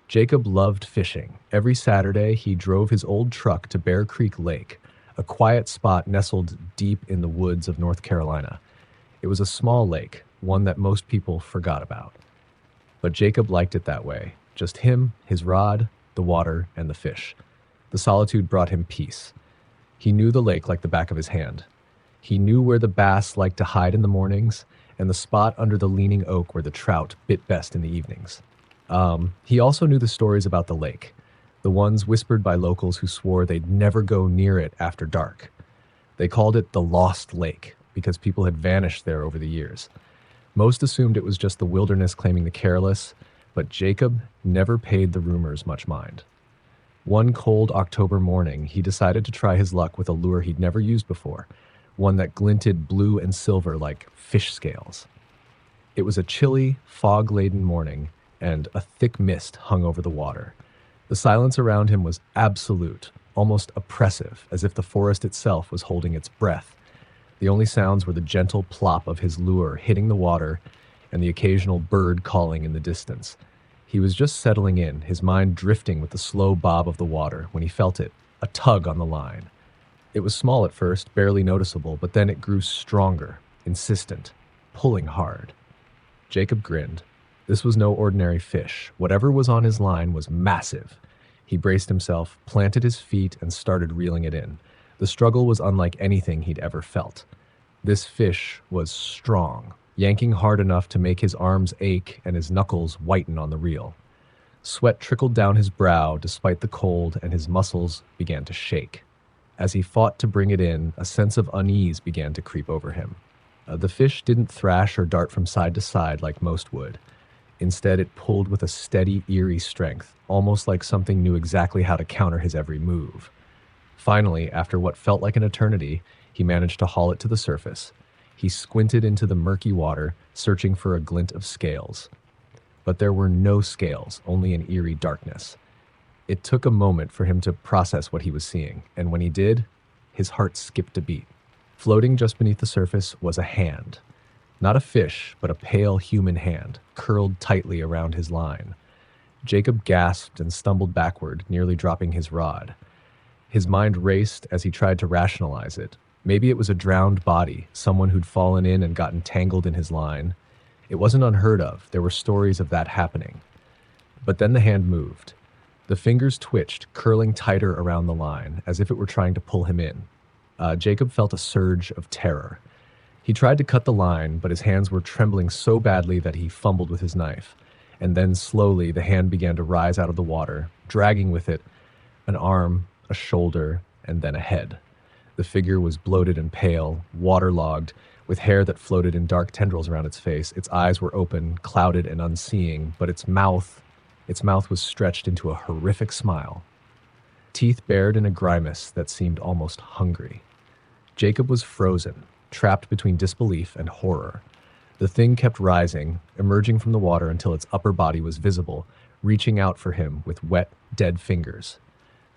Jacob loved fishing. Every Saturday, he drove his old truck to Bear Creek Lake, a quiet spot nestled deep in the woods of North Carolina. It was a small lake, one that most people forgot about. But Jacob liked it that way. Just him, his rod, the water, and the fish. The solitude brought him peace. He knew the lake like the back of his hand. He knew where the bass liked to hide in the mornings and the spot under the leaning oak where the trout bit best in the evenings. He also knew the stories about the lake, the ones whispered by locals who swore they'd never go near it after dark. They called it the Lost Lake because people had vanished there over the years. Most assumed it was just the wilderness claiming the careless, but Jacob never paid the rumors much mind. One cold October morning, he decided to try his luck with a lure he'd never used before, one that glinted blue and silver like fish scales. It was a chilly, fog-laden morning, and a thick mist hung over the water. The silence around him was absolute, almost oppressive, as if the forest itself was holding its breath. The only sounds were the gentle plop of his lure hitting the water and the occasional bird calling in the distance. He was just settling in, his mind drifting with the slow bob of the water, when he felt it, a tug on the line. It was small at first, barely noticeable, but then it grew stronger, insistent, pulling hard. Jacob grinned. This was no ordinary fish. Whatever was on his line was massive. He braced himself, planted his feet, and started reeling it in. The struggle was unlike anything he'd ever felt. This fish was strong, yanking hard enough to make his arms ache and his knuckles whiten on the reel. Sweat trickled down his brow despite the cold, and his muscles began to shake. As he fought to bring it in, a sense of unease began to creep over him. The fish didn't thrash or dart from side to side like most would. Instead, it pulled with a steady, eerie strength, almost like something knew exactly how to counter his every move. Finally, after what felt like an eternity, he managed to haul it to the surface. He squinted into the murky water, searching for a glint of scales. But there were no scales, only an eerie darkness. It took a moment for him to process what he was seeing, and when he did, his heart skipped a beat. Floating just beneath the surface was a hand. Not a fish, but a pale human hand, curled tightly around his line. Jacob gasped and stumbled backward, nearly dropping his rod. His mind raced as he tried to rationalize it. Maybe it was a drowned body, someone who'd fallen in and gotten tangled in his line. It wasn't unheard of. There were stories of that happening. But then the hand moved. The fingers twitched, curling tighter around the line, as if it were trying to pull him in. Jacob felt a surge of terror. He tried to cut the line, but his hands were trembling so badly that he fumbled with his knife. And then slowly the hand began to rise out of the water, dragging with it an arm, a shoulder, and then a head. The figure was bloated and pale, waterlogged, with hair that floated in dark tendrils around its face. Its eyes were open, clouded and unseeing, but its mouth was stretched into a horrific smile. Teeth bared in a grimace that seemed almost hungry. Jacob was frozen, trapped between disbelief and horror. The thing kept rising, emerging from the water until its upper body was visible, reaching out for him with wet, dead fingers.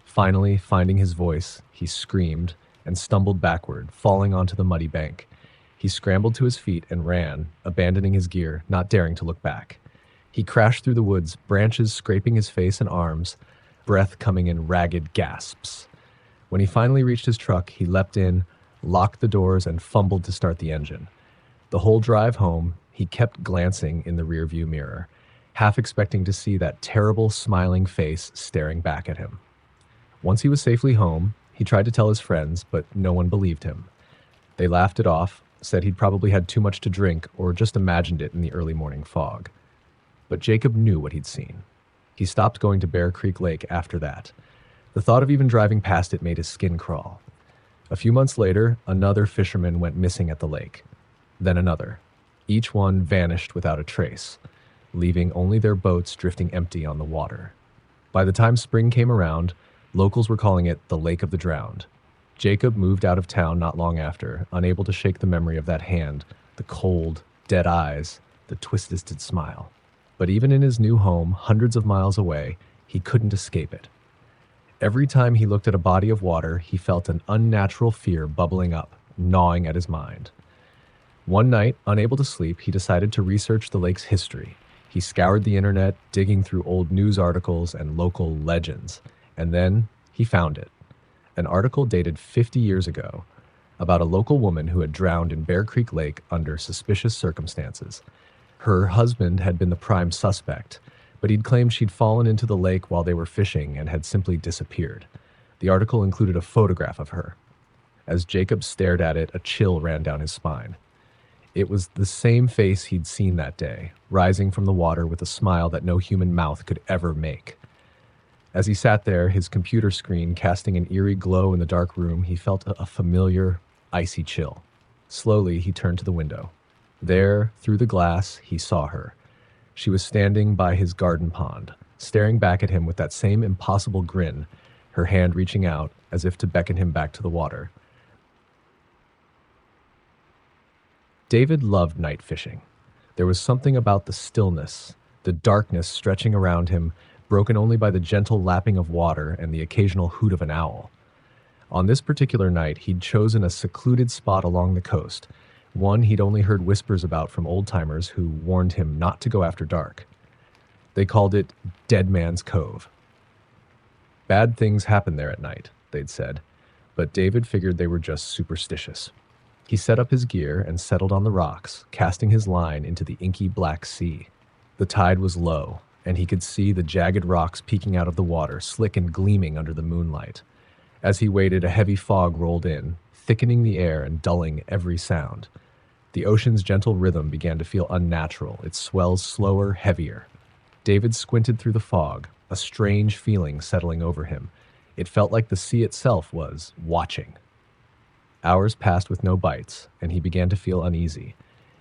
Finally, finding his voice, he screamed and stumbled backward, falling onto the muddy bank. He scrambled to his feet and ran, abandoning his gear, not daring to look back. He crashed through the woods, branches scraping his face and arms, breath coming in ragged gasps. When he finally reached his truck, he leapt in, locked the doors, and fumbled to start the engine. The whole drive home, he kept glancing in the rearview mirror, half expecting to see that terrible, smiling face staring back at him. Once he was safely home, he tried to tell his friends, but no one believed him. They laughed it off, said he'd probably had too much to drink or just imagined it in the early morning fog. But Jacob knew what he'd seen. He stopped going to Bear Creek Lake after that. The thought of even driving past it made his skin crawl. A few months later, another fisherman went missing at the lake. Then another. Each one vanished without a trace, leaving only their boats drifting empty on the water. By the time spring came around, locals were calling it the Lake of the Drowned. Jacob moved out of town not long after, unable to shake the memory of that hand, the cold, dead eyes, the twisted smile. But even in his new home, hundreds of miles away, he couldn't escape it. Every time he looked at a body of water, he felt an unnatural fear bubbling up, gnawing at his mind. One night, unable to sleep, he decided to research the lake's history. He scoured the internet, digging through old news articles and local legends, and then he found it. An article dated 50 years ago about a local woman who had drowned in Bear Creek Lake under suspicious circumstances. Her husband had been the prime suspect, but he'd claimed she'd fallen into the lake while they were fishing and had simply disappeared. The article included a photograph of her. As Jacob stared at it, a chill ran down his spine. It was the same face he'd seen that day, rising from the water with a smile that no human mouth could ever make. As he sat there, his computer screen casting an eerie glow in the dark room, he felt a familiar, icy chill. Slowly, he turned to the window. There, through the glass, he saw her. She was standing by his garden pond, staring back at him with that same impossible grin, her hand reaching out as if to beckon him back to the water. David loved night fishing. There was something about the stillness, the darkness stretching around him, broken only by the gentle lapping of water and the occasional hoot of an owl. On this particular night, he'd chosen a secluded spot along the coast, one he'd only heard whispers about from old-timers who warned him not to go after dark. They called it Dead Man's Cove. Bad things happen there at night, they'd said, but David figured they were just superstitious. He set up his gear and settled on the rocks, casting his line into the inky black sea. The tide was low, and he could see the jagged rocks peeking out of the water, slick and gleaming under the moonlight. As he waited, a heavy fog rolled in, thickening the air and dulling every sound. The ocean's gentle rhythm began to feel unnatural, its swells slower, heavier. David squinted through the fog, a strange feeling settling over him. It felt like the sea itself was watching. Hours passed with no bites, and he began to feel uneasy.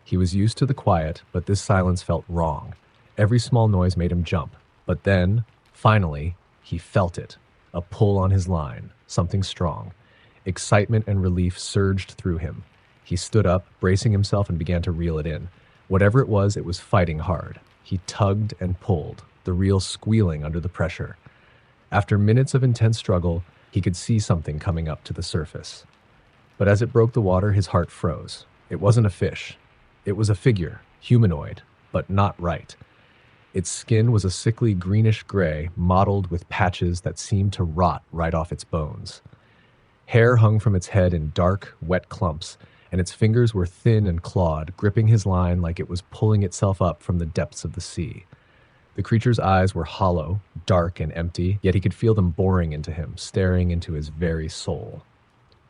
He was used to the quiet, but this silence felt wrong. Every small noise made him jump. But then, finally, he felt it. A pull on his line, something strong. Excitement and relief surged through him. He stood up, bracing himself, and began to reel it in. Whatever it was fighting hard. He tugged and pulled, the reel squealing under the pressure. After minutes of intense struggle, he could see something coming up to the surface. But as it broke the water, his heart froze. It wasn't a fish. It was a figure, humanoid, but not right. Its skin was a sickly greenish gray, mottled with patches that seemed to rot right off its bones. Hair hung from its head in dark, wet clumps, and its fingers were thin and clawed, gripping his line like it was pulling itself up from the depths of the sea. The creature's eyes were hollow, dark and empty, yet he could feel them boring into him, staring into his very soul.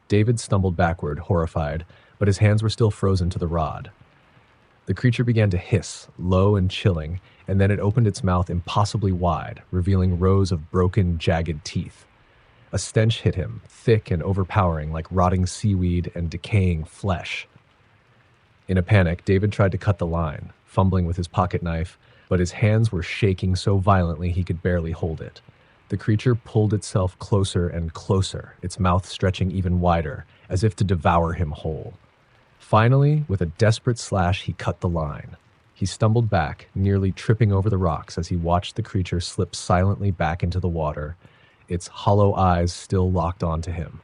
David stumbled backward, horrified, but his hands were still frozen to the rod. The creature began to hiss, low and chilling, and then it opened its mouth impossibly wide, revealing rows of broken, jagged teeth. A stench hit him, thick and overpowering like rotting seaweed and decaying flesh. In a panic, David tried to cut the line, fumbling with his pocket knife, but his hands were shaking so violently he could barely hold it. The creature pulled itself closer and closer, its mouth stretching even wider, as if to devour him whole. Finally, with a desperate slash, he cut the line. He stumbled back, nearly tripping over the rocks as he watched the creature slip silently back into the water, its hollow eyes still locked onto him.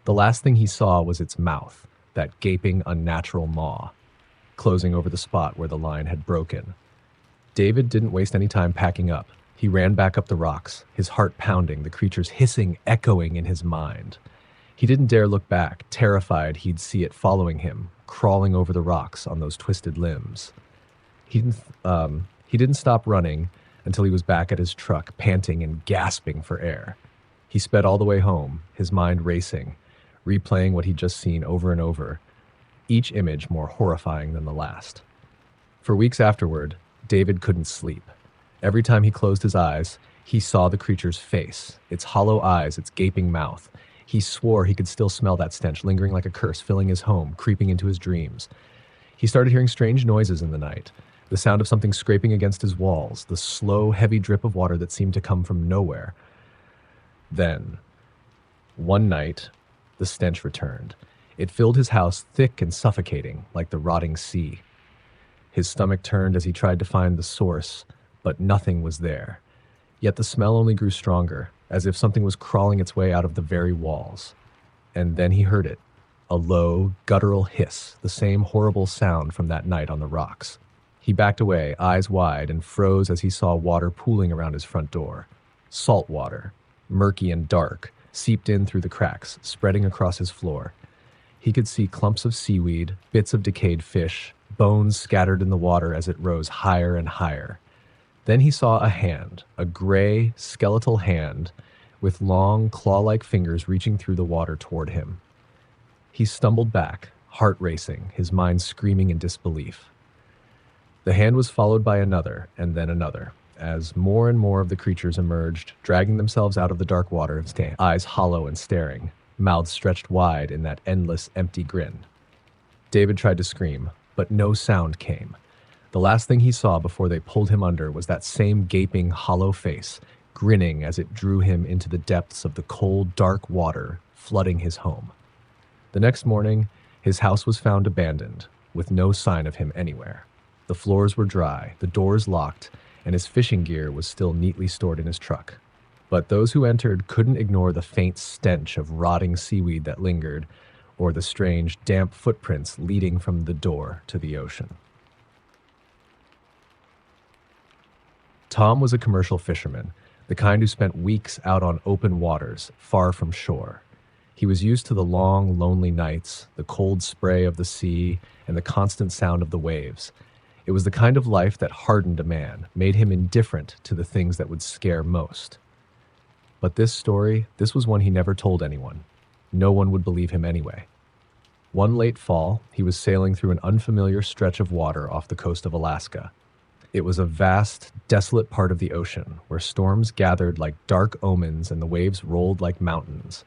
The last thing he saw was its mouth, that gaping, unnatural maw, closing over the spot where the line had broken. David didn't waste any time packing up. He ran back up the rocks, his heart pounding, the creature's hissing echoing in his mind. He didn't dare look back, terrified he'd see it following him, crawling over the rocks on those twisted limbs. He didn't stop running until he was back at his truck, panting and gasping for air. He sped all the way home, his mind racing, replaying what he'd just seen over and over, each image more horrifying than the last. For weeks afterward, David couldn't sleep. Every time he closed his eyes, he saw the creature's face, its hollow eyes, its gaping mouth. He swore he could still smell that stench lingering like a curse, filling his home, creeping into his dreams. He started hearing strange noises in the night, the sound of something scraping against his walls, the slow, heavy drip of water that seemed to come from nowhere. Then, one night, the stench returned. It filled his house thick and suffocating, like the rotting sea. His stomach turned as he tried to find the source, but nothing was there. Yet the smell only grew stronger, as if something was crawling its way out of the very walls. And then he heard it, a low, guttural hiss, the same horrible sound from that night on the rocks. He backed away, eyes wide, and froze as he saw water pooling around his front door. Salt water, murky and dark, seeped in through the cracks, spreading across his floor. He could see clumps of seaweed, bits of decayed fish, bones scattered in the water as it rose higher and higher. Then he saw a hand, a gray, skeletal hand, with long, claw-like fingers reaching through the water toward him. He stumbled back, heart racing, his mind screaming in disbelief. The hand was followed by another, and then another, as more and more of the creatures emerged, dragging themselves out of the dark water, eyes hollow and staring, mouths stretched wide in that endless, empty grin. David tried to scream, but no sound came. The last thing he saw before they pulled him under was that same gaping, hollow face, grinning as it drew him into the depths of the cold, dark water, flooding his home. The next morning, his house was found abandoned, with no sign of him anywhere. The floors were dry, the doors locked, and his fishing gear was still neatly stored in his truck. But those who entered couldn't ignore the faint stench of rotting seaweed that lingered, or the strange, damp footprints leading from the door to the ocean. Tom was a commercial fisherman, the kind who spent weeks out on open waters, far from shore. He was used to the long, lonely nights, the cold spray of the sea, and the constant sound of the waves. It was the kind of life that hardened a man, made him indifferent to the things that would scare most. But this was one he never told anyone. No one would believe him anyway. One late fall, he was sailing through an unfamiliar stretch of water off the coast of Alaska. It was a vast, desolate part of the ocean where storms gathered like dark omens and the waves rolled like mountains.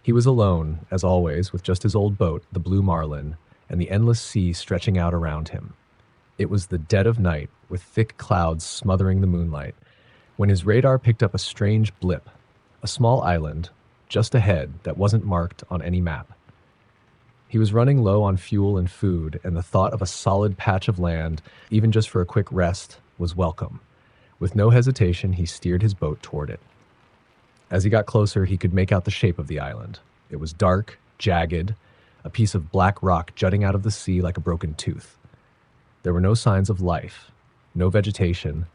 He was alone, as always, with just his old boat, the Blue Marlin, and the endless sea stretching out around him. It was the dead of night, with thick clouds smothering the moonlight, when his radar picked up a strange blip, a small island, just ahead, that wasn't marked on any map. He was running low on fuel and food, and the thought of a solid patch of land, even just for a quick rest, was welcome. With no hesitation, he steered his boat toward it. As he got closer, he could make out the shape of the island. It was dark, jagged, a piece of black rock jutting out of the sea like a broken tooth. There were no signs of life, no vegetation,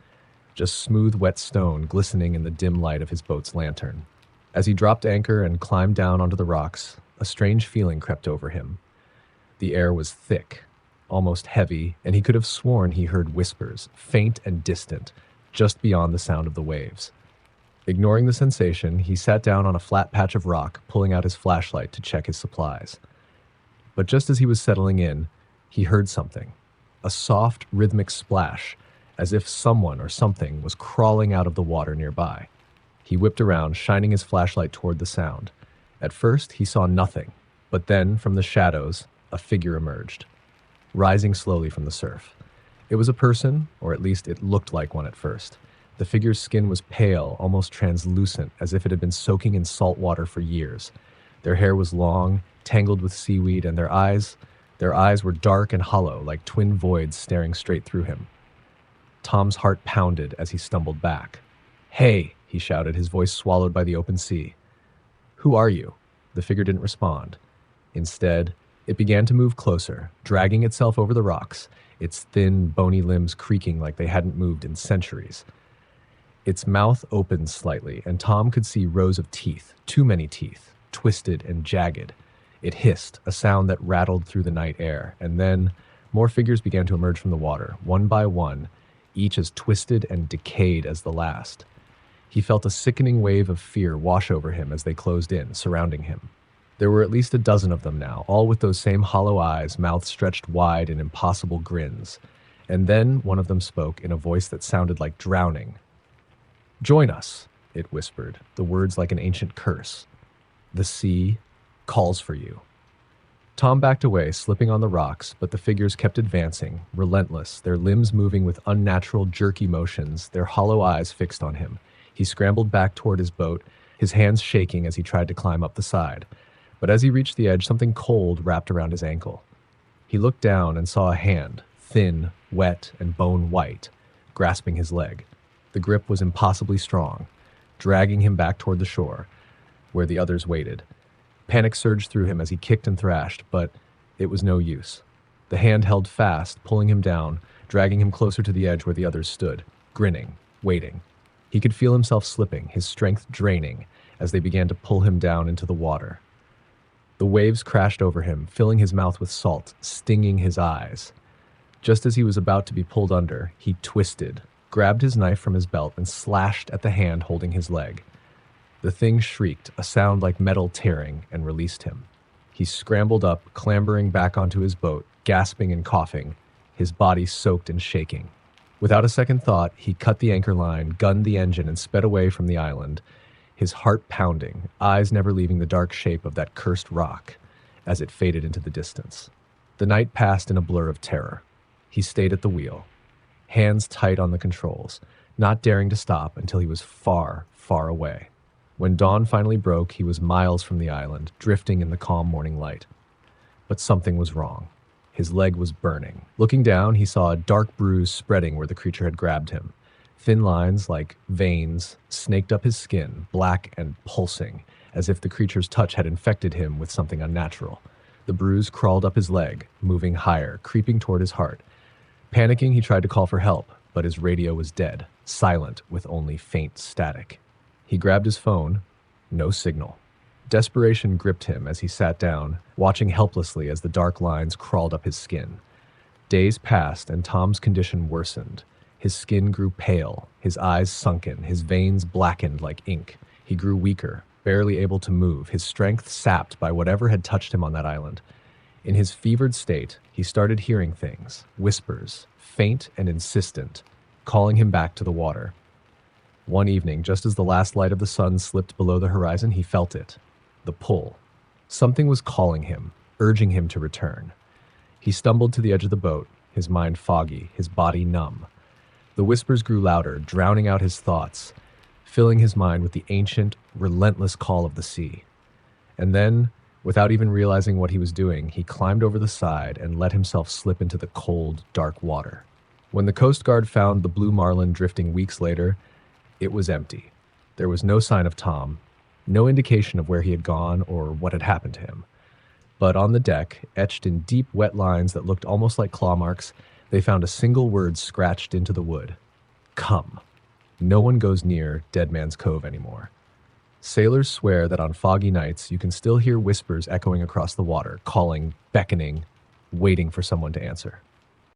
just smooth, wet stone glistening in the dim light of his boat's lantern. As he dropped anchor and climbed down onto the rocks, a strange feeling crept over him. The air was thick, almost heavy, and he could have sworn he heard whispers, faint and distant, just beyond the sound of the waves. Ignoring the sensation, he sat down on a flat patch of rock, pulling out his flashlight to check his supplies. But just as he was settling in, he heard something. A soft, rhythmic splash, as if someone or something was crawling out of the water nearby. He whipped around, shining his flashlight toward the sound. At first, he saw nothing, but then, from the shadows, a figure emerged, rising slowly from the surf. It was a person, or at least it looked like one at first. The figure's skin was pale, almost translucent, as if it had been soaking in salt water for years. Their hair was long, tangled with seaweed, and their eyes were dark and hollow, like twin voids staring straight through him. Tom's heart pounded as he stumbled back. "Hey!" he shouted, his voice swallowed by the open sea. "Who are you?" The figure didn't respond. Instead, it began to move closer, dragging itself over the rocks, its thin, bony limbs creaking like they hadn't moved in centuries. Its mouth opened slightly, and Tom could see rows of teeth, too many teeth, twisted and jagged. It hissed, a sound that rattled through the night air, and then more figures began to emerge from the water, one by one, each as twisted and decayed as the last. He felt a sickening wave of fear wash over him as they closed in, surrounding him. There were at least a dozen of them now, all with those same hollow eyes, mouths stretched wide in impossible grins. And then one of them spoke in a voice that sounded like drowning. "Join us," it whispered, the words like an ancient curse. "The sea calls for you." Tom backed away, slipping on the rocks, but the figures kept advancing, relentless, their limbs moving with unnatural, jerky motions, their hollow eyes fixed on him. He scrambled back toward his boat, his hands shaking as he tried to climb up the side. But as he reached the edge, something cold wrapped around his ankle. He looked down and saw a hand, thin, wet, and bone white, grasping his leg. The grip was impossibly strong, dragging him back toward the shore, where the others waited. Panic surged through him as he kicked and thrashed, but it was no use. The hand held fast, pulling him down, dragging him closer to the edge where the others stood, grinning, waiting. He could feel himself slipping, his strength draining, as they began to pull him down into the water. The waves crashed over him, filling his mouth with salt, stinging his eyes. Just as he was about to be pulled under, he twisted, grabbed his knife from his belt, and slashed at the hand holding his leg. The thing shrieked, a sound like metal tearing, and released him. He scrambled up, clambering back onto his boat, gasping and coughing, his body soaked and shaking. Without a second thought, he cut the anchor line, gunned the engine, and sped away from the island, his heart pounding, eyes never leaving the dark shape of that cursed rock as it faded into the distance. The night passed in a blur of terror. He stayed at the wheel, hands tight on the controls, not daring to stop until he was far, far away. When dawn finally broke, he was miles from the island, drifting in the calm morning light. But something was wrong. His leg was burning. Looking down, he saw a dark bruise spreading where the creature had grabbed him. Thin lines, like veins, snaked up his skin, black and pulsing, as if the creature's touch had infected him with something unnatural. The bruise crawled up his leg, moving higher, creeping toward his heart. Panicking, he tried to call for help, but his radio was dead, silent with only faint static. He grabbed his phone. No signal. Desperation gripped him as he sat down, watching helplessly as the dark lines crawled up his skin. Days passed, and Tom's condition worsened. His skin grew pale, his eyes sunken, his veins blackened like ink. He grew weaker, barely able to move, his strength sapped by whatever had touched him on that island. In his fevered state, he started hearing things, whispers, faint and insistent, calling him back to the water. One evening, just as the last light of the sun slipped below the horizon, he felt it. The pull. Something was calling him, urging him to return. He stumbled to the edge of the boat, his mind foggy, his body numb. The whispers grew louder, drowning out his thoughts, filling his mind with the ancient, relentless call of the sea. And then, without even realizing what he was doing, he climbed over the side and let himself slip into the cold, dark water. When the Coast Guard found the Blue Marlin drifting weeks later, it was empty. There was no sign of Tom, no indication of where he had gone or what had happened to him. But on the deck, etched in deep, wet lines that looked almost like claw marks, they found a single word scratched into the wood. Come. No one goes near Dead Man's Cove anymore. Sailors swear that on foggy nights you can still hear whispers echoing across the water, calling, beckoning, waiting for someone to answer.